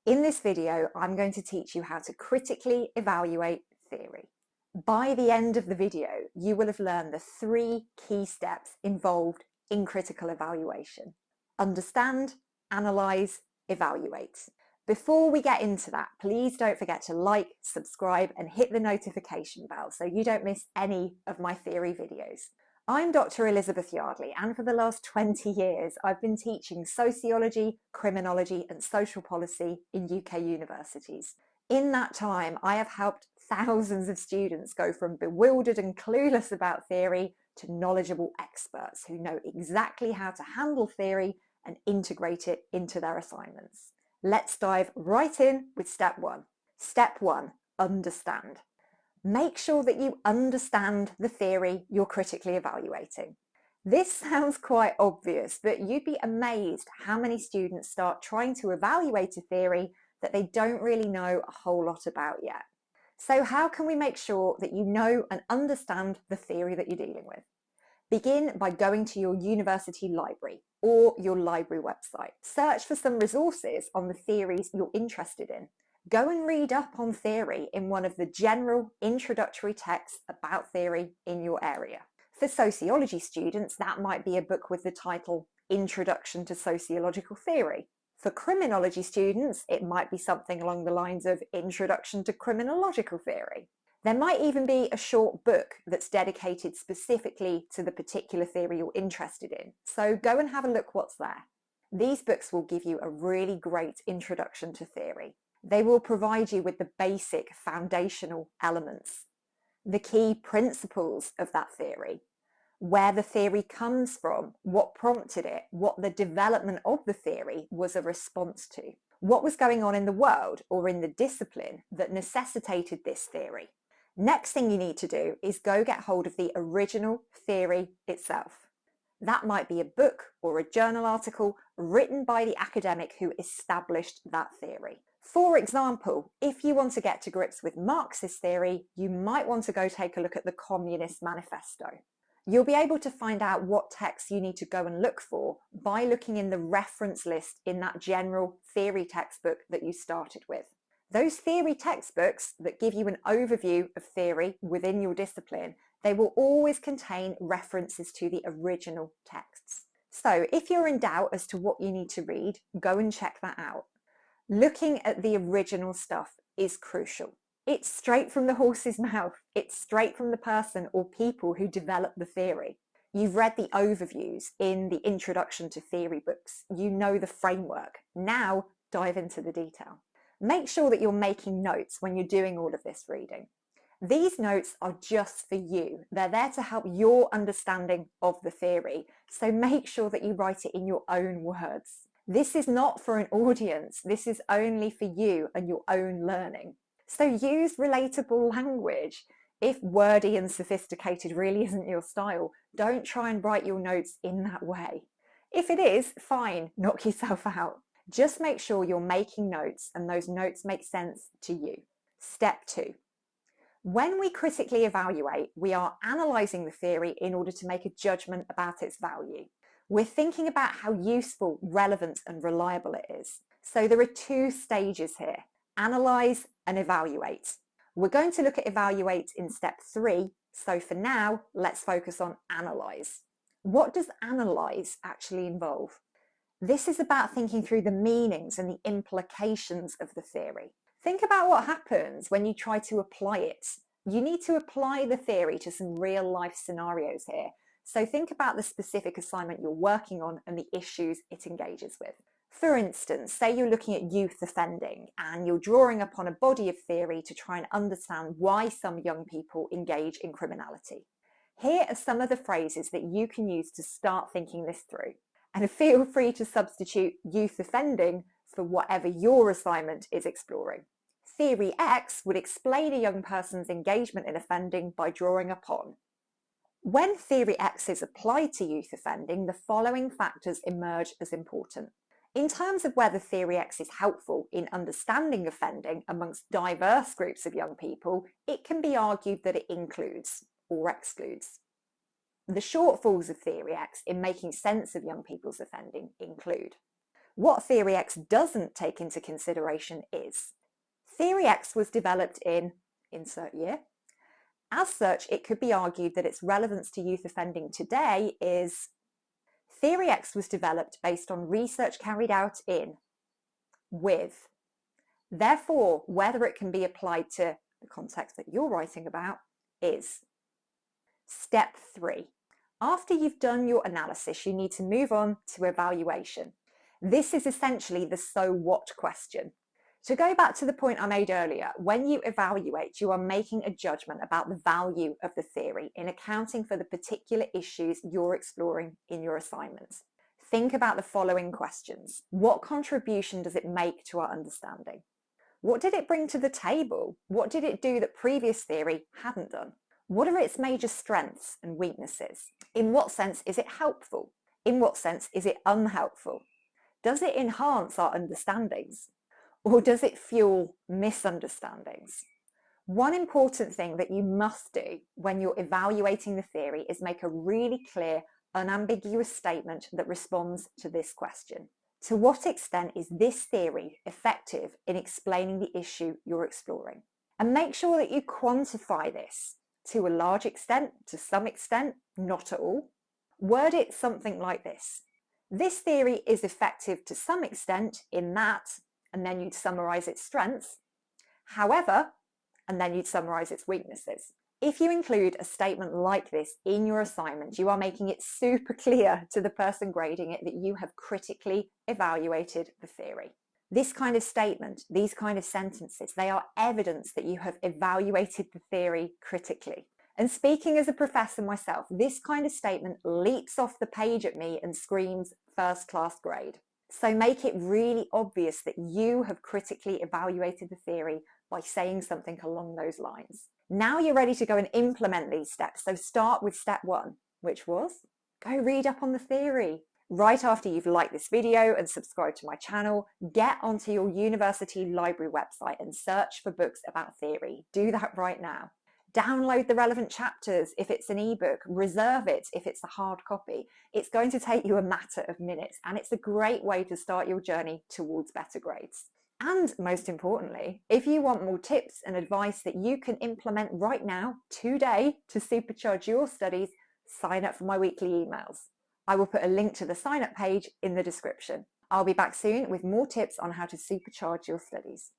In this video, I'm going to teach you how to critically evaluate theory. By the end of the video, you will have learned the 3 key steps involved in critical evaluation. Understand, analyse, evaluate. Before we get into that, please don't forget to like, subscribe, and hit the notification bell so you don't miss any of my theory videos. I'm Dr. Elizabeth Yardley, and for the last 20 years, I've been teaching sociology, criminology, and social policy in UK universities. In that time, I have helped thousands of students go from bewildered and clueless about theory to knowledgeable experts who know exactly how to handle theory and integrate it into their assignments. Let's dive right in with step 1. Step 1, understand. Make sure that you understand the theory you're critically evaluating. This sounds quite obvious, but you'd be amazed how many students start trying to evaluate a theory that they don't really know a whole lot about yet. So how can we make sure that you know and understand the theory that you're dealing with? Begin by going to your university library or your library website. Search for some resources on the theories you're interested in. Go and read up on theory in one of the general introductory texts about theory in your area. For sociology students, that might be a book with the title Introduction to Sociological Theory. For criminology students, it might be something along the lines of Introduction to Criminological Theory. There might even be a short book that's dedicated specifically to the particular theory you're interested in. So go and have a look what's there. These books will give you a really great introduction to theory. They will provide you with the basic foundational elements, the key principles of that theory, where the theory comes from, what prompted it, what the development of the theory was a response to, what was going on in the world or in the discipline that necessitated this theory. Next thing you need to do is go get hold of the original theory itself. That might be a book or a journal article written by the academic who established that theory. For example, if you want to get to grips with Marxist theory, you might want to go take a look at the Communist Manifesto. You'll be able to find out what texts you need to go and look for by looking in the reference list in that general theory textbook that you started with. Those theory textbooks that give you an overview of theory within your discipline, they will always contain references to the original texts. So if you're in doubt as to what you need to read, go and check that out. Looking at the original stuff is crucial. It's straight from the horse's mouth. It's straight from the person or people who developed the theory. You've read the overviews in the introduction to theory books. You know the framework. Now dive into the detail. Make sure that you're making notes when you're doing all of this reading. These notes are just for you. They're there to help your understanding of the theory. So make sure that you write it in your own words. This is not for an audience. This is only for you and your own learning. So use relatable language. If wordy and sophisticated really isn't your style, don't try and write your notes in that way. If it is, fine, knock yourself out. Just make sure you're making notes and those notes make sense to you. Step 2. When we critically evaluate, we are analysing the theory in order to make a judgment about its value. We're thinking about how useful, relevant, and reliable it is. So there are 2 stages here: analyse and evaluate. We're going to look at evaluate in step 3. So for now, let's focus on analyse. What does analyse actually involve? This is about thinking through the meanings and the implications of the theory. Think about what happens when you try to apply it. You need to apply the theory to some real life scenarios here. So think about the specific assignment you're working on and the issues it engages with. For instance, say you're looking at youth offending and you're drawing upon a body of theory to try and understand why some young people engage in criminality. Here are some of the phrases that you can use to start thinking this through. And feel free to substitute youth offending for whatever your assignment is exploring. Theory X would explain a young person's engagement in offending by drawing upon. When Theory X is applied to youth offending, the following factors emerge as important. In terms of whether Theory X is helpful in understanding offending amongst diverse groups of young people, it can be argued that it includes or excludes. The shortfalls of Theory X in making sense of young people's offending include What Theory X doesn't take into consideration is Theory X was developed in insert year. As such, it could be argued that its relevance to youth offending today is Theory X was developed based on research carried out in, with. Therefore, whether it can be applied to the context that you're writing about is. Step 3. After you've done your analysis, you need to move on to evaluation. This is essentially the so what question. To go back to the point I made earlier, when you evaluate, you are making a judgment about the value of the theory in accounting for the particular issues you're exploring in your assignments. Think about the following questions. What contribution does it make to our understanding? What did it bring to the table? What did it do that previous theory hadn't done? What are its major strengths and weaknesses? In what sense is it helpful? In what sense is it unhelpful? Does it enhance our understandings? Or does it fuel misunderstandings? One important thing that you must do when you're evaluating the theory is make a really clear, unambiguous statement that responds to this question. To what extent is this theory effective in explaining the issue you're exploring? And make sure that you quantify this. To a large extent, to some extent, not at all. Word it something like this. This theory is effective to some extent in that, and then you'd summarize its strengths. However, and then you'd summarize its weaknesses. If you include a statement like this in your assignment, you are making it super clear to the person grading it that you have critically evaluated the theory. This kind of statement, these kind of sentences, they are evidence that you have evaluated the theory critically. And speaking as a professor myself, this kind of statement leaps off the page at me and screams first class grade. So make it really obvious that you have critically evaluated the theory by saying something along those lines. Now you're ready to go and implement these steps. So start with step 1, which was go read up on the theory. Right after you've liked this video and subscribed to my channel, get onto your university library website and search for books about theory. Do that right now. Download the relevant chapters if it's an ebook, reserve it if it's a hard copy. It's going to take you a matter of minutes, and it's a great way to start your journey towards better grades. And most importantly, if you want more tips and advice that you can implement right now, today, to supercharge your studies, sign up for my weekly emails. I will put a link to the sign up page in the description. I'll be back soon with more tips on how to supercharge your studies.